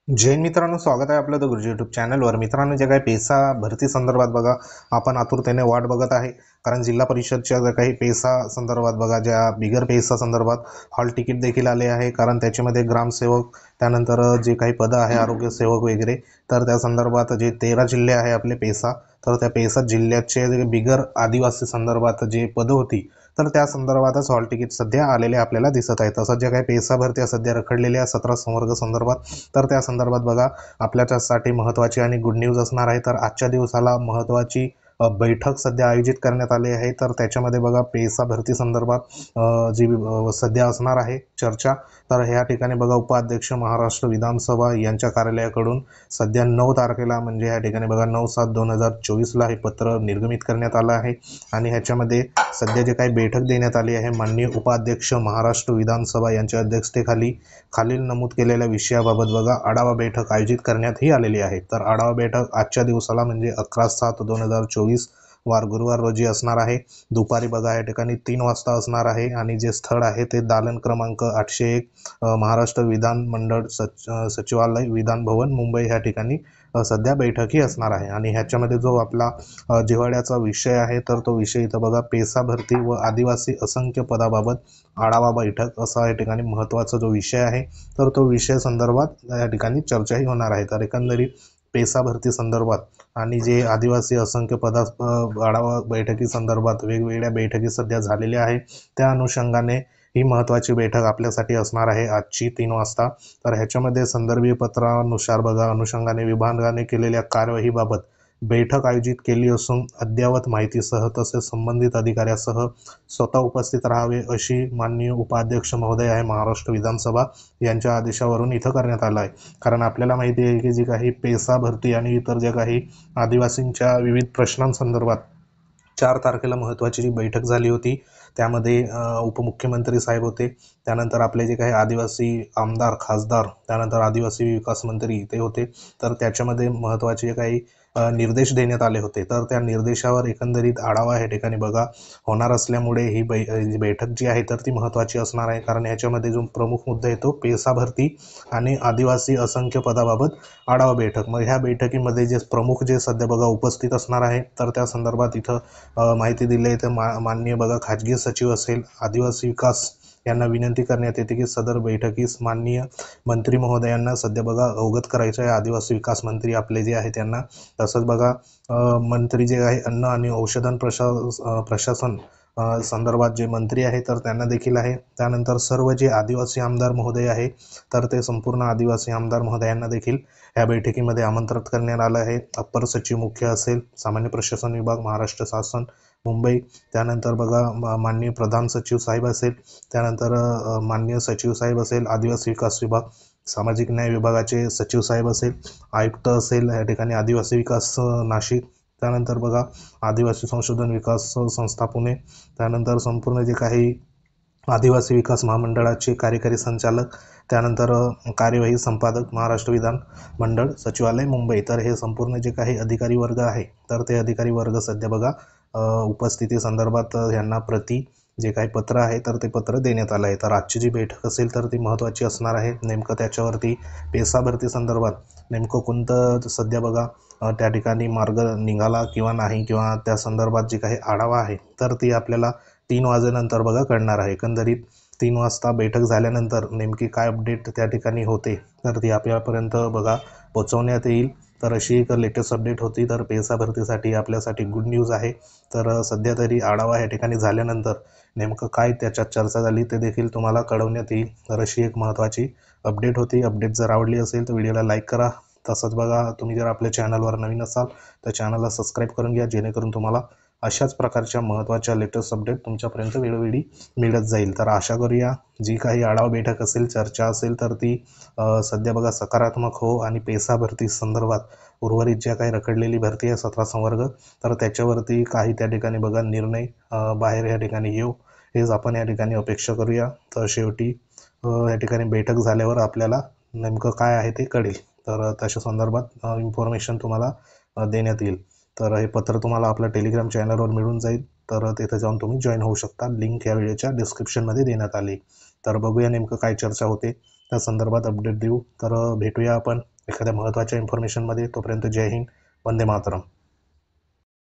जैन मित्रांनो, स्वागत आहे आपलं द गुरुजी यूट्यूब चॅनलवर. मित्रांनो, जे काही पेसा भरती संदर्भात बघा आपण आतुरतेने वाट बघत आहे. कारण जिल्हा परिषदच्या ज्या काही पेसा संदर्भात बघा, ज्या बिगर पेसा संदर्भात हॉल तिकीट देखील आले आहे. कारण त्याच्यामध्ये ग्रामसेवक, त्यानंतर जे काही पदं आहे आरोग्य सेवक वगैरे, तर त्या संदर्भात जे 13 जिल्हे आहे आपले पेसा, तर त्या पेसा जिल्ह्याचे जे बिगर आदिवासी संदर्भात जे पदं होती, तर त्या संदर्भातच हॉल तिकीट सध्या आलेले आपल्याला दिसत आहे. तसंच ज्या काही पेसा भरत्या सध्या रखडलेल्या 17 संवर्ग संदर्भात, तर त्या संदर्भात बघा आपल्यासाठी महत्त्वाची आणि गुड न्यूज असणार आहे. तर आजच्या दिवसाला महत्त्वाची बैठक सध्या आयोजित करण्यात आली आहे. तर त्याच्यामध्ये बघा पेसा भरती संदर्भात जी सध्या असणार आहे चर्चा. तर ह्या ठिकाणी बघा उपाध्यक्ष महाराष्ट्र विधानसभा यांच्या कार्यालयाकडून सध्या 9 तारखेला, म्हणजे ह्या ठिकाणी बघा 9/7/2024ला हे पत्र निर्गमित करण्यात आलं आहे. आणि ह्याच्यामध्ये सध्या जे काही बैठक देण्यात आली आहे, माननीय उपाध्यक्ष महाराष्ट्र विधानसभा यांच्या अध्यक्षतेखाली खालील नमूद केलेल्या विषयाबाबत बघा आढावा बैठक आयोजित करण्यातही आलेली आहे. तर आढावा बैठक आजच्या दिवसाला म्हणजे 11/7/2024 वार गुरुवार रोजी असणार आहे. दुपारी बघा या ठिकाणी 3 वाजता असणार आहे. आणि जे स्थळ आहे ते दालन क्रमांक 801 महाराष्ट्र विधान मंडळ सचिवालय विधान भवन मुंबई ह्या ठिकाणी सध्या बैठकी असणार आहे. आणि ह्याच्यामध्ये जो आपला जिव्हाळ्याचा विषय आहे, तर तो विषय इथं बघा पेसा भरती व आदिवासी असंख्य पदाबाबत आढावा बैठक असा या ठिकाणी महत्त्वाचा जो विषय आहे, तर तो विषय संदर्भात या ठिकाणी चर्चाही होणार आहे. तर एकंदरीत पेसा भरती संदर्भात आणि जे आदिवासी असंख्य आढावा बैठकी संदर्भात वेगवेगळ्या बैठकी सध्या झालेल्या आहे, त्या अनुषंगाने ही महत्त्वाची बैठक आपल्यासाठी असणार आहे आजची 3 वाजता. तर ह्याच्यामध्ये संदर्भीय पत्रानुसार बघा अनुषंगाने विभागाने केलेल्या कार्यवाहीबाबत बैठक आयोजित केली असून अद्ययावत माहितीसह तसेच संबंधित अधिकाऱ्यासह स्वतः उपस्थित राहावे अशी माननीय उपाध्यक्ष महोदय आहे महाराष्ट्र विधानसभा यांच्या आदेशावरून इथं करण्यात आलं आहे. कारण आपल्याला माहिती आहे की जी काही पेसा भरती आणि इतर ज्या काही आदिवासींच्या विविध प्रश्नांसंदर्भात 4 तारखेला महत्त्वाची जी बैठक झाली होती, त्यामध्ये उपमुख्यमंत्री साहेब होते, त्यानंतर आपले जे काही आदिवासी आमदार खासदार, त्यानंतर आदिवासी विकास मंत्री ते होते. तर त्याच्यामध्ये महत्त्वाचे काही निर्देश देण्यात आले होते. तर त्या निर्देशावर एकंदरीत आढावा या ठिकाणी बघा होणार असल्यामुळे ही बैठक जी आहे तर ती महत्त्वाची असणार आहे. कारण ह्याच्यामध्ये जो प्रमुख मुद्दा येतो पेसा भरती आणि आदिवासी असंख्य पदाबाबत आढावा बैठक. मग ह्या बैठकीमध्ये जे प्रमुख जे सध्या बघा उपस्थित असणार आहे, तर त्या संदर्भात इथं माहिती दिली आहे. तर माननीय बघा खाजगी सचिव असेल आदिवासी विकास यांना विनंती करण्यात येते की सदर बैठकीस माननीय मंत्री महोदयांना सध्या बघा अवगत करायचं आहे. आदिवासी विकास मंत्री आपले जे आहे त्यांना. तसंच बघा मंत्री जे आहे अन्न आणि औषधन प्रशासन संदर्भात जे मंत्री आहे तर त्यांना देखील आहे. त्यानंतर सर्व जे आदिवासी आमदार महोदय आहे, तर ते संपूर्ण आदिवासी आमदार महोदयांना देखील या बैठकीमध्ये आमंत्रित करण्यात आलं आहे. अप्पर सचिव मुख्य असेल सामान्य प्रशासन विभाग महाराष्ट्र शासन मुंबई, त्यानंतर बघा माननीय प्रधान सचिव साहेब असेल, त्यानंतर माननीय सचिव साहेब असेल आदिवासी विकास विभाग, सामाजिक न्याय विभागाचे सचिव साहेब असेल, आयुक्त असेल या ठिकाणी आदिवासी विकास नाशिक, त्यानंतर बघा आदिवासी संशोधन विकास संस्था पुणे, त्यानंतर संपूर्ण जे काही आदिवासी विकास महामंडळाचे कार्यकारी संचालक, त्यानंतर कार्यवाही संपादक महाराष्ट्र विधान मंडळ सचिवालय मुंबई. तर हे संपूर्ण जे काही अधिकारी वर्ग आहे, तर ते अधिकारी वर्ग सध्या बघा उपस्थिती संदर्भात यांना प्रति जे काही पत्र आहे तर ते पत्र देण्यात आलं आहे. तर आजची जी बैठक असेल तर ती महत्त्वाची असणार आहे. नेमकं त्याच्यावरती पेसा भरती संदर्भात नेमकं कोणतं सध्या बघा त्या ठिकाणी मार्ग निघाला किंवा नाही, किंवा त्या संदर्भात जी काही आढावा आहे तर ती आपल्याला 3 वाजेनंतर बघा कळणार आहे. एकंदरीत 3 वाजता बैठक झाल्यानंतर नेमकी काय अपडेट त्या ठिकाणी होते तर ती आपल्यापर्यंत बघा पोहोचवण्यात येईल. तर अशी एक लेटेस्ट अपडेट होती. तर पेसा भरतीसाठी आपल्यासाठी गुड न्यूज आहे. तर सध्या तरी आढावा या ठिकाणी झाल्यानंतर नेमकं काय त्याच्यात चर्चा झाली ते देखील तुम्हाला कळवण्यात येईल. तर अशी एक महत्त्वाची अपडेट होती. अपडेट जर आवडली असेल तर व्हिडिओला लाईक करा. तसंच बघा तुम्ही जर आपल्या चॅनलवर नवीन असाल तर चॅनलला सबस्क्राईब करून घ्या, जेणेकरून तुम्हाला अशाच प्रकारच्या महत्त्वाच्या लेटेस्ट अपडेट तुमच्यापर्यंत वेळोवेळी मिळत जाईल. तर आशा करूया जी काही आढावा बैठक असेल चर्चा असेल तर ती सध्या बघा सकारात्मक हो आणि पेसा भरती संदर्भात उर्वरित ज्या काही रखडलेली भरती आहे 17 संवर्ग, तर त्याच्यावरती काही त्या ठिकाणी बघा निर्णय बाहेर या ठिकाणी येऊ, हेच आपण या ठिकाणी अपेक्षा करूया. तर शेवटी या ठिकाणी बैठक झाल्यावर आपल्याला नेमकं काय आहे ते कळेल. तर त्याच्या संदर्भात इन्फॉर्मेशन तुम्हाला देण्यात येईल. तर हे पत्र तुम्हाला आपल्या टेलिग्राम चॅनलवर मिळून जाईल. तर तिथे जाऊन तुम्ही जॉईन होऊ शकता. लिंक या व्हिडिओच्या डिस्क्रिप्शनमध्ये देण्यात आली. तर बघूया नेमकं काय चर्चा होते, त्या संदर्भात अपडेट देऊ. तर भेटूया आपण एखाद्या महत्त्वाच्या इन्फॉर्मेशनमध्ये. तोपर्यंत जय हिंद, वंदे मातरम.